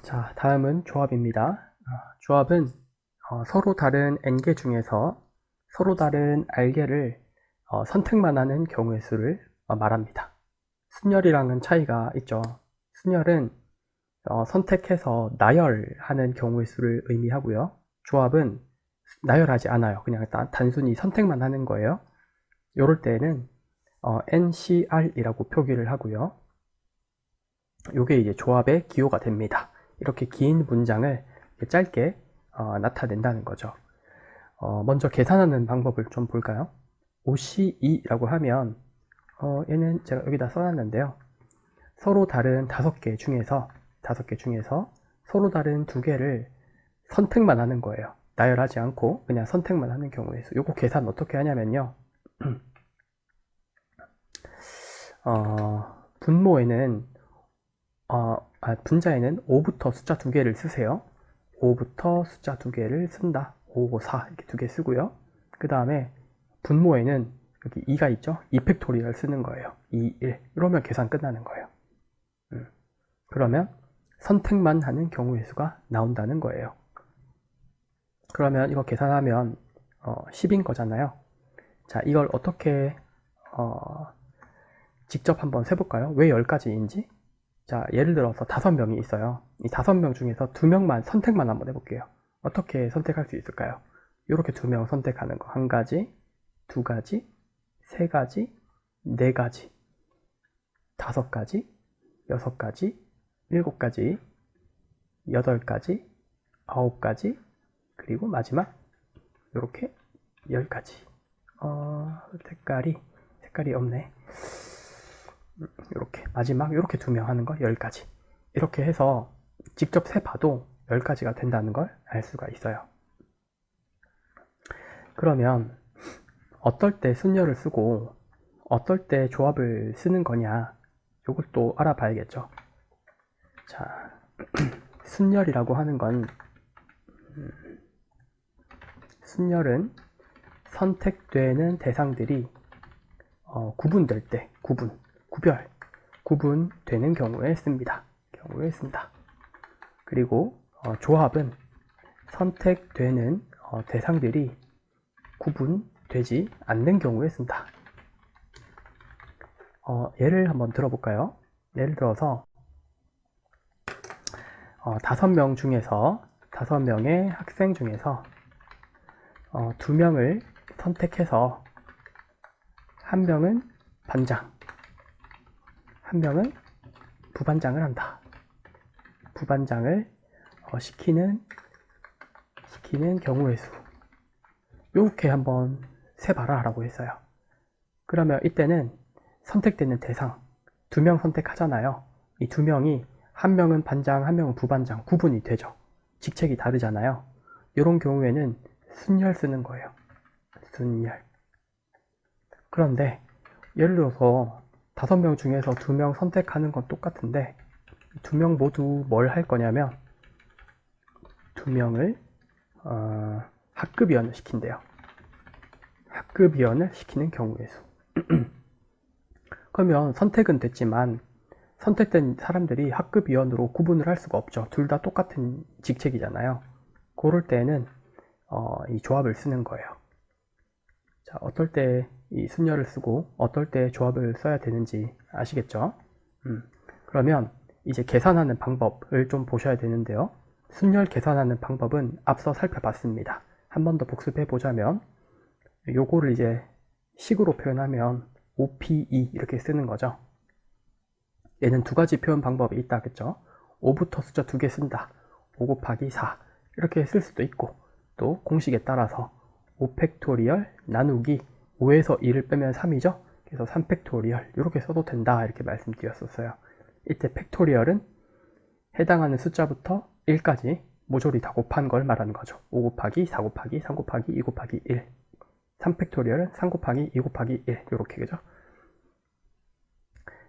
자, 다음은 조합입니다. 조합은 서로 다른 n개 중에서 서로 다른 r개를 선택만 하는 경우의 수를 말합니다. 순열이랑은 차이가 있죠. 순열은 선택해서 나열하는 경우의 수를 의미하고요. 조합은 나열하지 않아요. 그냥 단순히 선택만 하는 거예요. 이럴 때는 NCR이라고 표기를 하고요. 이게 이제 조합의 기호가 됩니다. 이렇게 긴 문장을 짧게 나타낸다는 거죠. 먼저 계산하는 방법을 좀 볼까요? OC2라고 하면 얘는 제가 여기다 써놨는데요. 서로 다른 5개 중에서 서로 다른 2개를 선택만 하는 거예요. 나열하지 않고 그냥 선택만 하는 경우에 수. 요거 계산 어떻게 하냐면요. 분모에는 분자에는 5부터 숫자 2개를 쓰세요. 5부터 숫자 2개를 쓴다. 5, 4 이렇게 2개 쓰고요. 그 다음에 분모에는 여기 2가 있죠. 2팩토리얼 쓰는 거예요. 2, 1 이러면 계산 끝나는 거예요. 그러면 선택만 하는 경우의 수가 나온다는 거예요. 그러면 이거 계산하면 10인 거잖아요. 자, 이걸 어떻게 직접 한번 세볼까요? 왜 10가지인지? 자, 예를 들어서 5명이 있어요. 이 5명 중에서 2명만 선택만 한번 해볼게요. 어떻게 선택할 수 있을까요? 이렇게 2명 선택하는 거. 1가지, 2가지, 3가지, 4가지, 5가지, 6가지, 7가지, 8가지, 9가지, 그리고 마지막 이렇게 10가지. 색깔이 없네. 이렇게 마지막 이렇게 2명 하는 거 10가지. 이렇게 해서 직접 세봐도 10가지가 된다는 걸 알 수가 있어요. 그러면 어떨 때 순열을 쓰고 어떨 때 조합을 쓰는 거냐, 이걸 또 알아봐야겠죠. 자, 순열이라고 하는 건 순열은 선택되는 대상들이 구분될 때 구분되는 경우에 씁니다. 그리고 조합은 선택되는 대상들이 구분되지 않는 경우에 쓴다. 예를 한번 들어볼까요? 예를 들어서 5명의 학생 중에서 2명을 선택해서 한 명은 반장, 한 명은 부반장을 한다. 부반장을 시키는 경우의 수. 이렇게 한번 세봐라 라고 했어요. 그러면 이때는 선택되는 대상 2명 선택하잖아요. 이 2명이 한 명은 반장, 한 명은 부반장 구분이 되죠. 직책이 다르잖아요. 이런 경우에는 순열 쓰는 거예요. 순열. 그런데 예를 들어서 5명 중에서 2명 선택하는 건 똑같은데 2명 모두 뭘 할 거냐면 2명을 학급위원을 시킨대요. 학급위원을 시키는 경우의 수. 그러면 선택은 됐지만 선택된 사람들이 학급위원으로 구분을 할 수가 없죠. 둘 다 똑같은 직책이잖아요. 그럴 때는 이 조합을 쓰는 거예요. 자, 어떨 때 이 순열을 쓰고 어떨 때 조합을 써야 되는지 아시겠죠? 그러면 이제 계산하는 방법을 좀 보셔야 되는데요. 순열 계산하는 방법은 앞서 살펴봤습니다. 한 번 더 복습해 보자면 요거를 이제 식으로 표현하면 OPE 이렇게 쓰는 거죠. 얘는 2가지 표현 방법이 있다 그랬죠. 5부터 숫자 2개 쓴다. 5 곱하기 4 이렇게 쓸 수도 있고, 또 공식에 따라서 5팩토리얼 나누기 5에서 2를 빼면 3이죠. 그래서 3팩토리얼 이렇게 써도 된다 이렇게 말씀드렸었어요. 이때 팩토리얼은 해당하는 숫자부터 1까지 모조리 다 곱한 걸 말하는 거죠. 5 곱하기 4 곱하기 3 곱하기 2 곱하기 1. 3팩토리얼은 3 곱하기 2 곱하기 1 이렇게 그죠.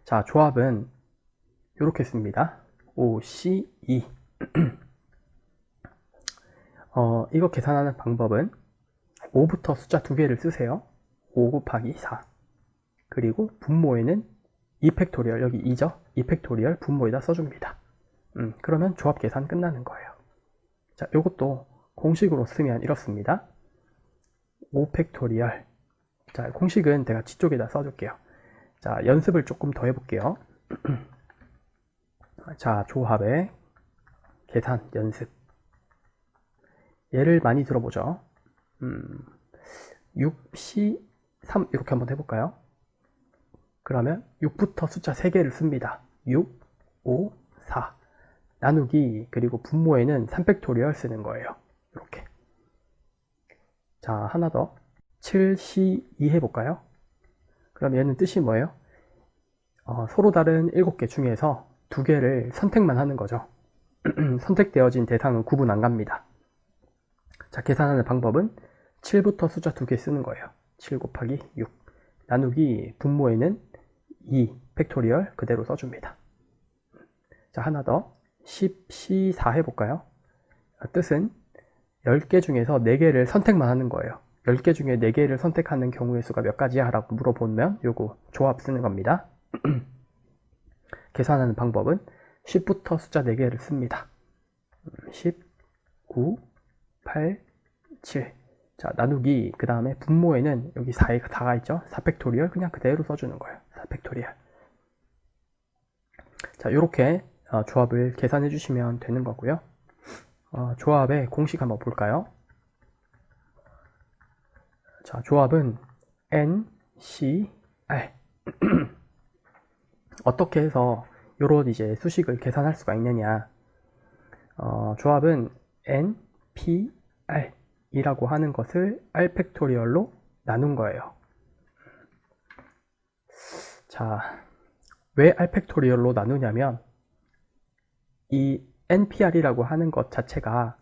자, 조합은 이렇게 씁니다. OC2. 이거 계산하는 방법은 5부터 숫자 2개를 쓰세요. 5 곱하기 4. 그리고 분모에는 2팩토리얼, 여기 2죠? 2팩토리얼 분모에다 써줍니다. 그러면 조합 계산 끝나는 거예요. 자, 요것도 공식으로 쓰면 이렇습니다. 5팩토리얼. 자, 공식은 제가 뒤쪽에다 써줄게요. 자, 연습을 조금 더 해볼게요. 자, 조합의 계산 연습. 예를 많이 들어보죠. 6C3 이렇게 한번 해볼까요? 그러면 6부터 숫자 3개를 씁니다. 6, 5, 4 나누기, 그리고 분모에는 3팩토리얼 쓰는 거예요. 이렇게. 자, 하나 더 7C2 해볼까요? 그럼 얘는 뜻이 뭐예요? 서로 다른 7개 중에서 2개를 선택만 하는 거죠. 선택되어진 대상은 구분 안 갑니다. 자, 계산하는 방법은 7부터 숫자 2개 쓰는 거예요. 7 곱하기 6 나누기 분모에는 2 팩토리얼 그대로 써줍니다. 자, 하나 더 10C4 해볼까요? 뜻은 10개 중에서 4개를 선택만 하는 거예요. 10개 중에 4개를 선택하는 경우의 수가 몇 가지야? 라고 물어보면 요거 조합 쓰는 겁니다. 계산하는 방법은 10부터 숫자 4개를 씁니다. 10, 9, 8, 7 자, 나누기, 그 다음에 분모에는 여기 4가 있죠? 4팩토리얼 그냥 그대로 써주는 거예요. 4팩토리얼. 자, 요렇게 조합을 계산해 주시면 되는 거고요. 조합의 공식 한번 볼까요? 자, 조합은 N, C, R. 어떻게 해서 요런 이제 수식을 계산할 수가 있느냐. 조합은 N, P, R 이라고 하는 것을 R 팩토리얼로 나눈 거예요. 자, 왜 R 팩토리얼로 나누냐면 이 NPR이라고 하는 것 자체가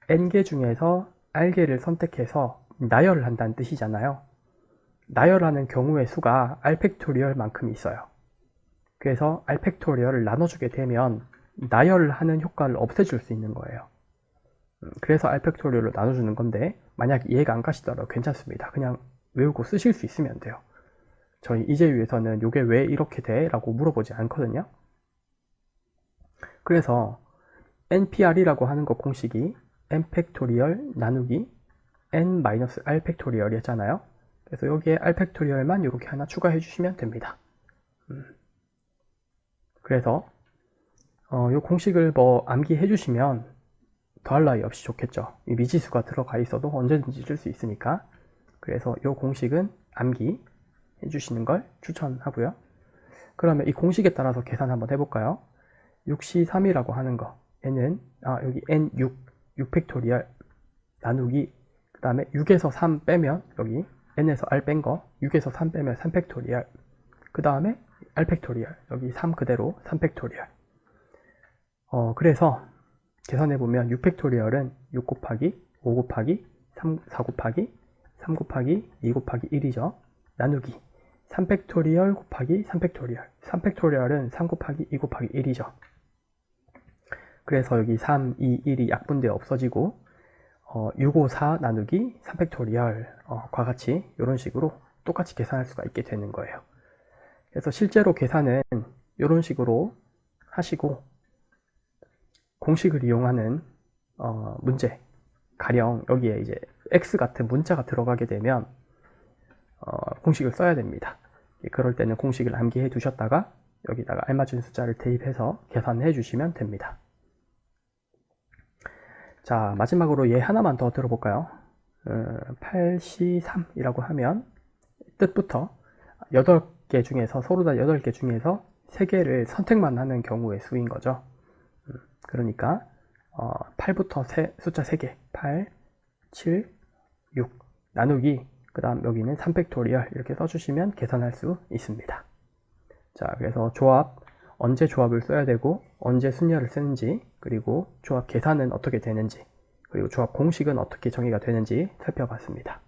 N개 중에서 R개를 선택해서 나열을 한다는 뜻이잖아요. 나열하는 경우의 수가 R 팩토리얼만큼 있어요. 그래서 R 팩토리얼을 나눠주게 되면 나열을 하는 효과를 없애줄 수 있는 거예요. 그래서 R 팩토리얼로 나눠주는 건데, 만약 이해가 안 가시더라도 괜찮습니다. 그냥 외우고 쓰실 수 있으면 돼요. 저희 이재유에서는 이게 왜 이렇게 돼? 라고 물어보지 않거든요. 그래서 NPR이라고 하는 것 공식이 N 팩토리얼 나누기 N-R 팩토리얼이었잖아요. 그래서 여기에 R 팩토리얼만 이렇게 하나 추가해 주시면 됩니다. 그래서 이 공식을 뭐 암기해 주시면 더할 나위 없이 좋겠죠. 이 미지수가 들어가 있어도 언제든지 쓸 수 있으니까. 그래서 이 공식은 암기 해주시는 걸 추천하고요. 그러면 이 공식에 따라서 계산 한번 해볼까요? 6C3이라고 하는 거, 얘는 여기 N6, 6팩토리얼 나누기, 그 다음에 6에서 3 빼면 여기 N에서 R 뺀 거, 6에서 3 빼면 3팩토리얼, 그 다음에 R 팩토리얼, 여기 3 그대로 3팩토리얼. 그래서 계산해보면 6팩토리얼은 6 곱하기 5 곱하기 4 곱하기 3 곱하기 2 곱하기 1이죠. 나누기 3팩토리얼 곱하기 3팩토리얼, 3팩토리얼은 3 곱하기 2 곱하기 1이죠. 그래서 여기 3, 2, 1이 약분되어 없어지고 6, 5, 4 나누기 3팩토리얼 과 같이 이런 식으로 똑같이 계산할 수가 있게 되는 거예요. 그래서 실제로 계산은 이런 식으로 하시고, 공식을 이용하는 문제, 가령 여기에 이제 X 같은 문자가 들어가게 되면 공식을 써야 됩니다. 그럴 때는 공식을 암기해 두셨다가 여기다가 알맞은 숫자를 대입해서 계산해 주시면 됩니다. 자, 마지막으로 얘 하나만 더 들어볼까요? 8C3이라고 하면 뜻부터 8개 중에서, 서로 다 8개 중에서 3개를 선택만 하는 경우의 수인 거죠. 그러니까 8부터 숫자 3개, 8, 7, 6 나누기, 그 다음 여기는 3팩토리얼 이렇게 써주시면 계산할 수 있습니다. 자, 그래서 조합, 언제 조합을 써야 되고 언제 순열을 쓰는지, 그리고 조합 계산은 어떻게 되는지, 그리고 조합 공식은 어떻게 정의가 되는지 살펴봤습니다.